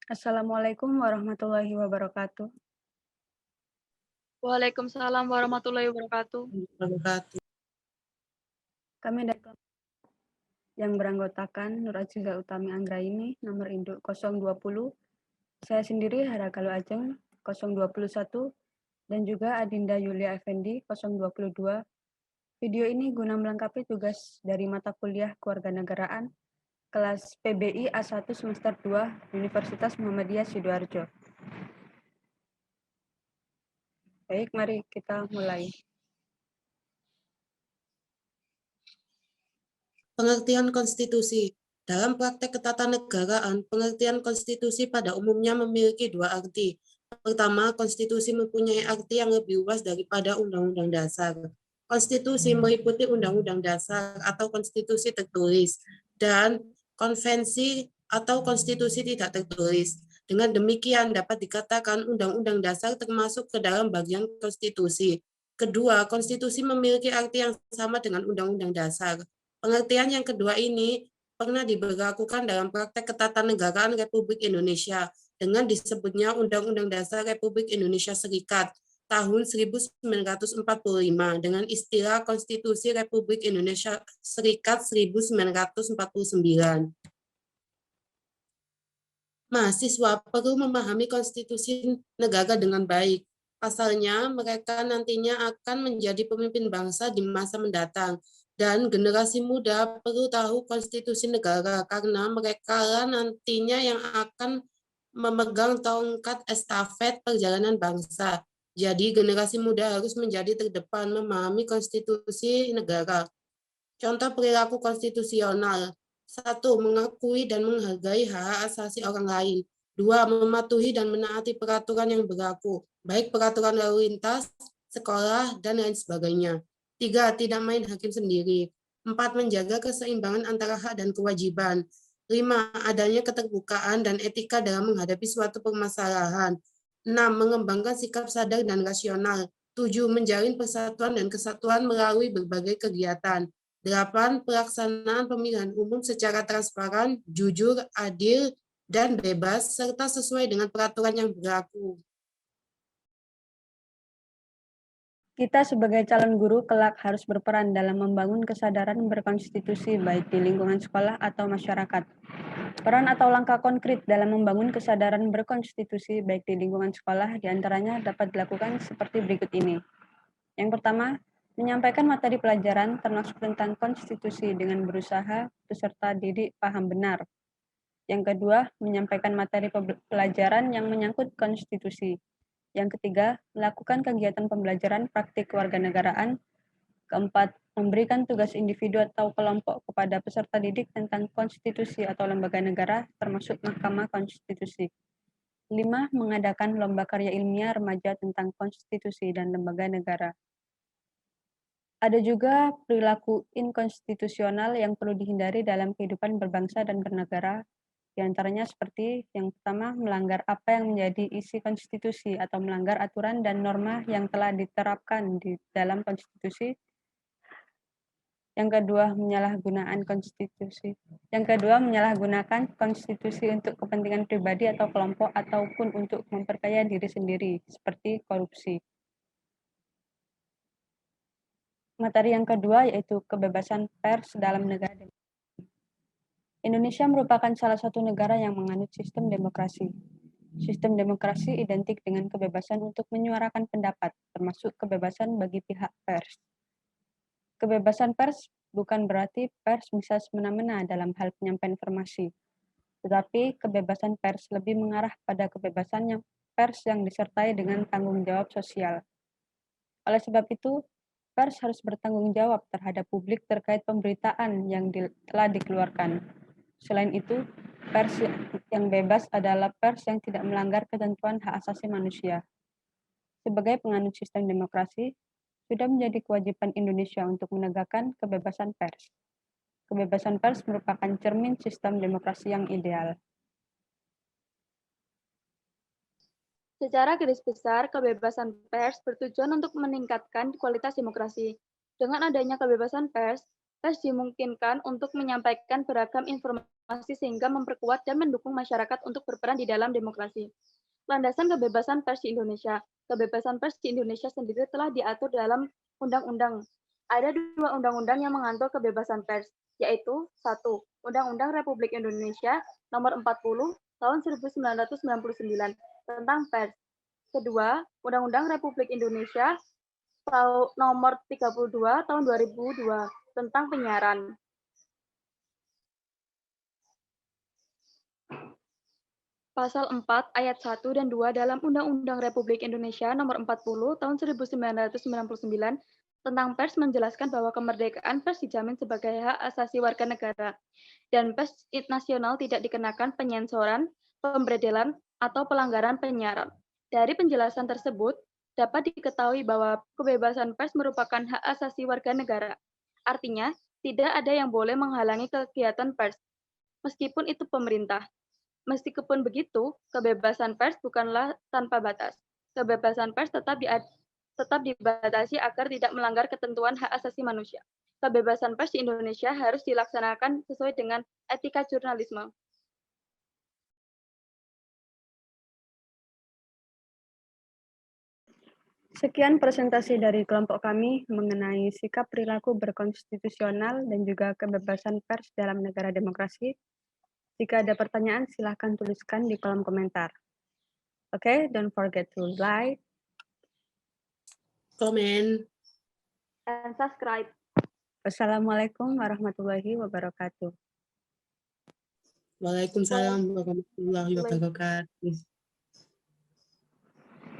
Assalamualaikum warahmatullahi wabarakatuh. Waalaikumsalam warahmatullahi wabarakatuh. Wabarakatuh. Kami dari yang beranggotakan Nur Aziza Utami Anggraini, nomor induk 020, saya sendiri Haragalu Ajeng 021, dan juga Adinda Yulia Effendi 022. Video ini guna melengkapi tugas dari mata kuliah Kewarganegaraan kelas PBI A1 semester 2 Universitas Muhammadiyah Sidoarjo. Baik, mari kita mulai. Pengertian konstitusi. Dalam praktek ketatanegaraan, pengertian konstitusi pada umumnya memiliki dua arti. Pertama, konstitusi mempunyai arti yang lebih luas daripada undang-undang dasar. Konstitusi meliputi undang-undang dasar atau konstitusi tertulis dan konvensi atau konstitusi tidak tertulis. Dengan demikian dapat dikatakan undang-undang dasar termasuk ke dalam bagian konstitusi. Kedua, konstitusi memiliki arti yang sama dengan undang-undang dasar. Pengertian yang kedua ini pernah diberlakukan dalam praktek ketatanegaraan Republik Indonesia dengan disebutnya Undang-Undang Dasar Republik Indonesia Serikat tahun 1945 dengan istilah Konstitusi Republik Indonesia Serikat 1949. Mahasiswa perlu memahami konstitusi negara dengan baik. Pasalnya, mereka nantinya akan menjadi pemimpin bangsa di masa mendatang. Dan generasi muda perlu tahu konstitusi negara karena mereka nantinya yang akan memegang tongkat estafet perjalanan bangsa. Jadi generasi muda harus menjadi terdepan memahami konstitusi negara. Contoh perilaku konstitusional. 1. Mengakui dan menghargai hak asasi orang lain. 2. Mematuhi dan menaati peraturan yang berlaku, baik peraturan lalu lintas, sekolah, dan lain sebagainya. 3. Tidak main hakim sendiri. 4. Menjaga keseimbangan antara hak dan kewajiban. 5. Adanya keterbukaan dan etika dalam menghadapi suatu permasalahan. 6. Mengembangkan sikap sadar dan rasional. 7. Menjalin persatuan dan kesatuan melalui berbagai kegiatan. 8. Pelaksanaan pemilihan umum secara transparan, jujur, adil, dan bebas, serta sesuai dengan peraturan yang berlaku. Kita sebagai calon guru kelak harus berperan dalam membangun kesadaran berkonstitusi baik di lingkungan sekolah atau masyarakat. Peran atau langkah konkret dalam membangun kesadaran berkonstitusi baik di lingkungan sekolah diantaranya dapat dilakukan seperti berikut ini. Yang pertama, menyampaikan materi pelajaran termasuk tentang konstitusi dengan berusaha peserta didik paham benar. Yang kedua, menyampaikan materi pelajaran yang menyangkut konstitusi. Yang ketiga, melakukan kegiatan pembelajaran praktik kewarganegaraan. Keempat, memberikan tugas individu atau kelompok kepada peserta didik tentang konstitusi atau lembaga negara, termasuk Mahkamah Konstitusi. 5. Mengadakan lomba karya ilmiah remaja tentang konstitusi dan lembaga negara. Ada juga perilaku inkonstitusional yang perlu dihindari dalam kehidupan berbangsa dan bernegara, di antaranya seperti yang pertama, melanggar apa yang menjadi isi konstitusi atau melanggar aturan dan norma yang telah diterapkan di dalam konstitusi. Yang kedua, menyalahgunakan konstitusi untuk kepentingan pribadi atau kelompok ataupun untuk memperkaya diri sendiri, seperti korupsi. Materi yang kedua yaitu kebebasan pers dalam negara. Indonesia merupakan salah satu negara yang menganut sistem demokrasi. Sistem demokrasi identik dengan kebebasan untuk menyuarakan pendapat, termasuk kebebasan bagi pihak pers. Kebebasan pers bukan berarti pers bisa semena-mena dalam hal penyampaian informasi, tetapi kebebasan pers lebih mengarah pada kebebasan pers yang disertai dengan tanggung jawab sosial. Oleh sebab itu, pers harus bertanggung jawab terhadap publik terkait pemberitaan yang telah dikeluarkan. Selain itu, pers yang bebas adalah pers yang tidak melanggar ketentuan hak asasi manusia. Sebagai penganut sistem demokrasi, sudah menjadi kewajiban Indonesia untuk menegakkan kebebasan pers. Kebebasan pers merupakan cermin sistem demokrasi yang ideal. Secara garis besar, kebebasan pers bertujuan untuk meningkatkan kualitas demokrasi. Dengan adanya kebebasan pers, Pers dimungkinkan untuk menyampaikan beragam informasi sehingga memperkuat dan mendukung masyarakat untuk berperan di dalam demokrasi. Landasan kebebasan pers di Indonesia. Kebebasan pers di Indonesia sendiri telah diatur dalam undang-undang. Ada 2 undang-undang yang mengatur kebebasan pers, yaitu 1. Undang-Undang Republik Indonesia Nomor 40 Tahun 1999 tentang pers. Kedua, Undang-Undang Republik Indonesia Nomor 32 Tahun 2002 tentang penyiaran. Pasal 4 ayat 1 dan 2 dalam Undang-Undang Republik Indonesia Nomor 40 Tahun 1999 tentang pers menjelaskan bahwa kemerdekaan pers dijamin sebagai hak asasi warga negara dan pers nasional tidak dikenakan penyensoran, pemberedelan, atau pelanggaran penyiaran. Dari penjelasan tersebut, dapat diketahui bahwa kebebasan pers merupakan hak asasi warga negara. Artinya, tidak ada yang boleh menghalangi kegiatan pers, meskipun itu pemerintah. Meskipun begitu, kebebasan pers bukanlah tanpa batas. Kebebasan pers tetap dibatasi agar tidak melanggar ketentuan hak asasi manusia. Kebebasan pers di Indonesia harus dilaksanakan sesuai dengan etika jurnalisme. Sekian presentasi dari kelompok kami mengenai sikap perilaku berkonstitusional dan juga kebebasan pers dalam negara demokrasi. Jika ada pertanyaan, silahkan tuliskan di kolom komentar. Okay, don't forget to like, Comment. And subscribe. Wassalamualaikum warahmatullahi wabarakatuh. Waalaikumsalam warahmatullahi wabarakatuh.